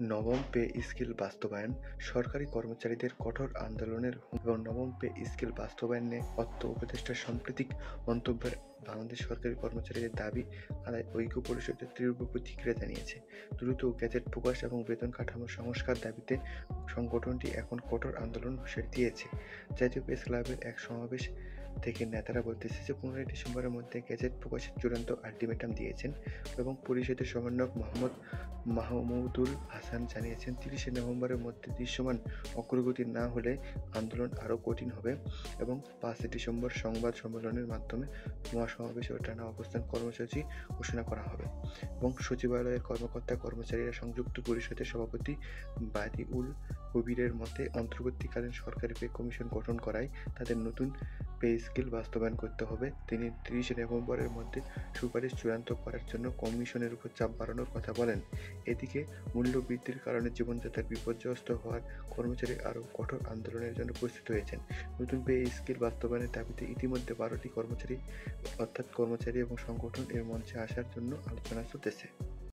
নবম pay scale বাস্তবায়ন, সরকারি কর্মচারীদের কঠোর আন্দোলনের এবং নবম পে স্কেল বাস্তবায়ন নিয়ে অর্থ উপদেষ্টার সাম্প্রতিক মন্তব্যের বাংলাদেশ সরকারি কর্মচারীদের দাবি আদায় ঐক্য পরিষদের তীব্র প্রতিক্রিয়া জানিয়েছে। দ্রুত গেজেট প্রকাশ এবং বেতন কাঠামো সংস্কার দাবিতে সংগঠনটি এখন কঠোর আন্দোলন হুঁশিয়ারি দিয়েছে। জাতীয় প্রেস ক্লাবের এক সমাবেশ থেকে নেতারা বলতেছে যে 15 ডিসেম্বরের মধ্যে গেজেট প্রকাশের চূড়ান্ত আলটিমেটাম দিয়েছেন এবং পরিষদের সমন্বয়ক মোহাম্মদ মাহমুদুল হাসান জানিয়েছেন 30 নভেম্বরের মধ্যে দৃশ্যমান অগ্রগতি না হলে আন্দোলন আরও কঠিন হবে এবং 5 ডিসেম্বর সংবাদ সম্মেলনের মাধ্যমে মহাসমাবেশ ও টানা অবস্থান কর্মসূচি ঘোষণা করা হবে। এবং সচিবালয়ের কর্মকর্তা কর্মচারীরা সংযুক্ত পরিষদের সভাপতি বাদিউল কবিরের মতে অন্তর্বর্তীকালীন সরকারি পে কমিশন গঠন করায় তাদের নতুন পে স্কেল বাস্তবায়ন করতে হবে। তিনি 30 নভেম্বরের মধ্যে সুপারিশ চূড়ান্ত করার জন্য কমিশনের উপর চাপ বাড়ানোর কথা বলেন। এদিকে মূল্যবৃদ্ধির কারণে জীবনযাত্রার বিপর্যস্ত হওয়ার কর্মচারী আরও কঠোর আন্দোলনের জন্য প্রস্তুত হয়েছেন। নতুন পে স্কেল বাস্তবায়নের দাবিতে ইতিমধ্যে 12টি কর্মচারী এবং সংগঠন এর মঞ্চে আসার জন্য আলোচনা চলতেছে।